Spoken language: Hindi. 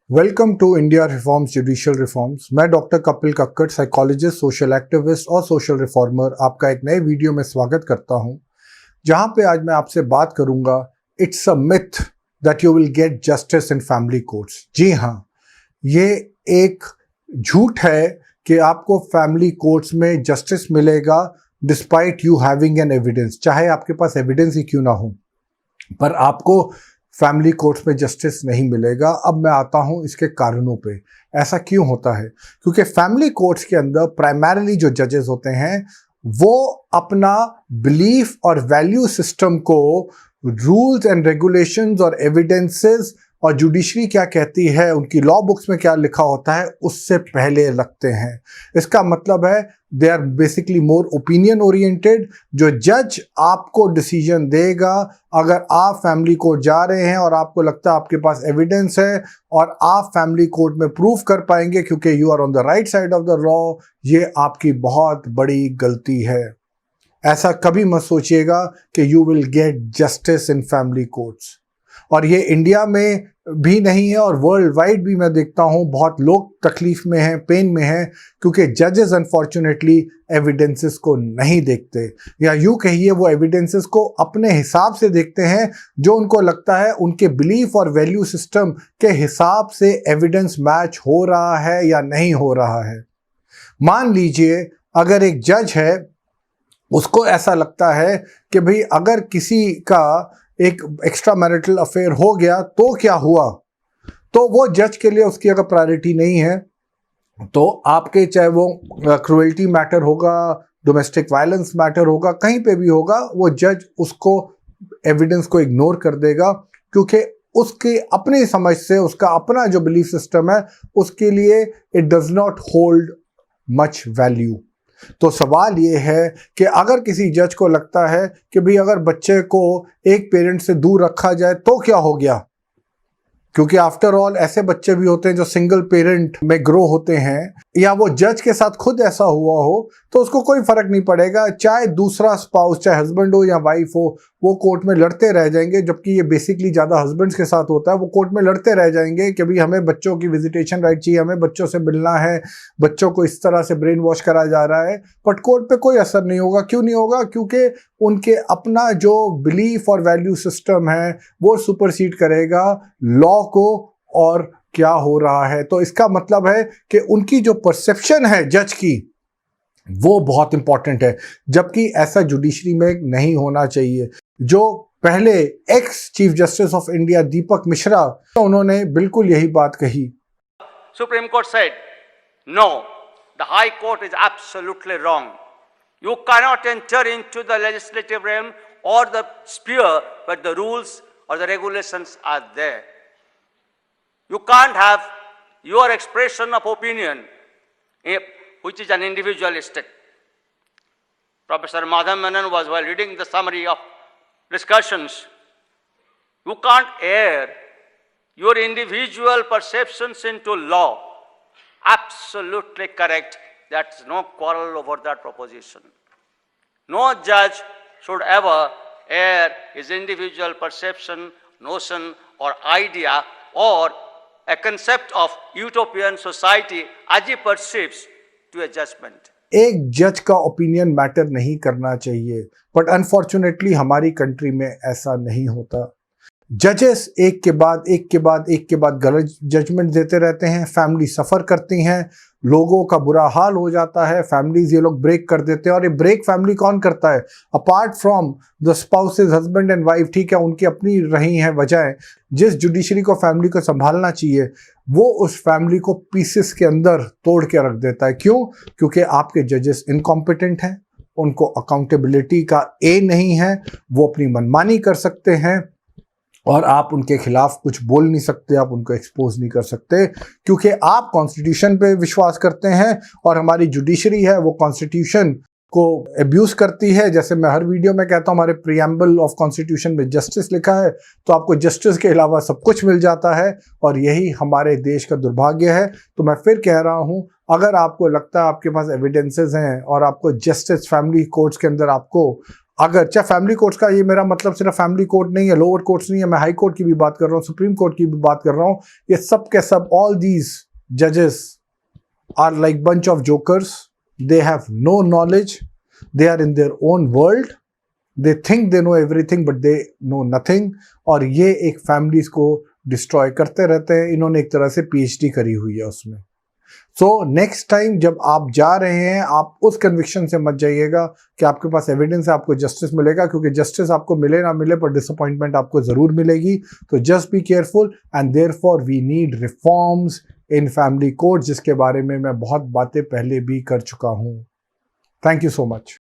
Welcome to India reforms judicial reforms. मैं doctor Kapil Kakkar, psychologist, social activist और सोशल रिफॉर्मर, आपका एक नए वीडियो में स्वागत करता हूं, जहां पे आज मैं आपसे बात करूंगा it's a myth that you will get justice in family courts. जी हाँ, ये एक झूठ है कि आपको फैमिली कोर्ट्स में जस्टिस मिलेगा despite you having an evidence. चाहे आपके पास एविडेंस ही क्यों ना हो, पर आपको फैमिली कोर्ट्स में जस्टिस नहीं मिलेगा। अब मैं आता हूं इसके कारणों पे। ऐसा क्यों होता है? क्योंकि फैमिली कोर्ट्स के अंदर प्राइमरीली जो जजेस होते हैं वो अपना बिलीफ और वैल्यू सिस्टम को रूल्स एंड रेगुलेशंस और एविडेंसेस और जुडिशरी क्या कहती है, उनकी लॉ बुक्स में क्या लिखा होता है, उससे पहले रखते हैं। इसका मतलब है they are basically more opinion oriented. जो जज आपको डिसीजन देगा, अगर आप फैमिली कोर्ट जा रहे हैं और आपको लगता है आपके पास एविडेंस है और आप फैमिली कोर्ट में प्रूव कर पाएंगे क्योंकि you are on the right side of the law, ये आपकी बहुत बड़ी गलती है। ऐसा कभी मत सोचिएगा कि you will get justice in family courts. और ये इंडिया में भी नहीं है और वर्ल्ड वाइड भी मैं देखता हूँ बहुत लोग तकलीफ में हैं, पेन में हैं, क्योंकि जजेस अनफॉर्चुनेटली एविडेंसेस को नहीं देखते, या यूँ कहिए वो एविडेंसेस को अपने हिसाब से देखते हैं, जो उनको लगता है उनके बिलीफ और वैल्यू सिस्टम के हिसाब से एविडेंस मैच हो रहा है या नहीं हो रहा है। मान लीजिए अगर एक जज है, उसको ऐसा लगता है कि भाई अगर किसी का एक एक्स्ट्रा मैरिटल अफेयर हो गया तो क्या हुआ, तो वो जज के लिए उसकी अगर प्रायोरिटी नहीं है, तो आपके चाहे वो क्रुएल्टी मैटर होगा, डोमेस्टिक वायलेंस मैटर होगा, कहीं पे भी होगा, वो जज उसको एविडेंस को इग्नोर कर देगा, क्योंकि उसके अपनी समझ से, उसका अपना जो बिलीफ सिस्टम है, उसके लिए it does not hold much value. तो सवाल ये है कि अगर किसी जज को लगता है कि भाई अगर बच्चे को एक पेरेंट से दूर रखा जाए तो क्या हो गया, क्योंकि आफ्टर ऑल ऐसे बच्चे भी होते हैं जो सिंगल पेरेंट में ग्रो होते हैं, या वो जज के साथ खुद ऐसा हुआ हो, तो उसको कोई फर्क नहीं पड़ेगा, चाहे दूसरा स्पाउस, चाहे हस्बैंड हो या वाइफ हो, वो कोर्ट में लड़ते रह जाएंगे। जबकि ये बेसिकली ज़्यादा हस्बैंड्स के साथ होता है, वो कोर्ट में लड़ते रह जाएंगे कि भाई हमें बच्चों की विजिटेशन राइट चाहिए, हमें बच्चों से मिलना है, बच्चों को इस तरह से ब्रेन वॉश करा जा रहा है। बट कोर्ट पे कोई असर नहीं होगा। क्यों नहीं होगा? क्योंकि उनके अपना जो बिलीफ और वैल्यू सिस्टम है वो सुपरसीड करेगा लॉ को और क्या हो रहा है। तो इसका मतलब है कि उनकी जो परसेप्शन है जज की, वो बहुत इंपॉर्टेंट है, जबकि ऐसा जुडिशरी में नहीं होना चाहिए। जो पहले ex chief justice of India Deepak Mishra, उन्होंने बिल्कुल यही बात कही। Supreme court said, no, the high court is absolutely wrong. You cannot enter into the legislative realm or the sphere where the rules or the regulations are there. You can't have your expression of opinion, which is an individualistic. Professor Madhav Menon was, while reading the summary of discussions, you can't air your individual perceptions into law. Absolutely correct. That's no quarrel over that proposition. No judge should ever air his individual perception, notion or idea or a concept of utopian society as he perceives to a judgment. एक जज का ओपिनियन मैटर नहीं करना चाहिए, बट अनफॉर्चुनेटली हमारी कंट्री में ऐसा नहीं होता। जजेस एक के बाद गलत जजमेंट देते रहते हैं, फैमिली सफ़र करती हैं, लोगों का बुरा हाल हो जाता है, फैमिलीज ये लोग ब्रेक कर देते हैं। और ये ब्रेक फैमिली कौन करता है? Apart from the spouses, husband and wife, ठीक है, उनकी अपनी रही हैं वजह। जिस जुडिशरी को फैमिली को संभालना चाहिए, वो उस फैमिली को पीसेस के अंदर तोड़ के रख देता है। क्यों? क्योंकि आपके जजेस इनकॉम्पिटेंट हैं, उनको अकाउंटेबिलिटी का नहीं है, वो अपनी मनमानी कर सकते हैं और आप उनके खिलाफ कुछ बोल नहीं सकते, आप उनको एक्सपोज नहीं कर सकते, क्योंकि आप कॉन्स्टिट्यूशन पे विश्वास करते हैं और हमारी जुडिशरी है वो कॉन्स्टिट्यूशन को एब्यूज करती है। जैसे मैं हर वीडियो में कहता हूँ, हमारे प्रीएम्बल ऑफ कॉन्स्टिट्यूशन में जस्टिस लिखा है, तो आपको जस्टिस के अलावा सब कुछ मिल जाता है, और यही हमारे देश का दुर्भाग्य है। तो मैं फिर कह रहा हूँ, अगर आपको लगता है आपके पास एविडेंसेस हैं और आपको जस्टिस फैमिली कोर्ट्स के अंदर आपको अगर चाहे फैमिली कोर्ट्स का, ये मेरा मतलब सिर्फ फैमिली कोर्ट नहीं है, लोअर कोर्ट्स नहीं है, मैं हाई कोर्ट की भी बात कर रहा हूँ, सुप्रीम कोर्ट की भी बात कर रहा हूँ, ये सब के सब, ऑल दीज जजेस are like bunch of jokers. They have no knowledge, they are in their own world, they think they know everything but they know nothing. और ये एक फैमिलीज को डिस्ट्रॉय करते रहते हैं. इन्होंने एक तरह से PhD करी हुई है उसमें. सो नेक्स्ट टाइम जब आप जा रहे हैं, आप उस कन्विक्शन से मत जाइएगा कि आपके पास एविडेंस है, आपको जस्टिस मिलेगा, क्योंकि जस्टिस आपको मिले ना मिले पर डिसअपॉइंटमेंट आपको जरूर मिलेगी. तो just be careful and therefore we need reforms in family court, जिसके बारे में मैं बहुत बातें पहले भी कर चुका हूं. Thank you so much.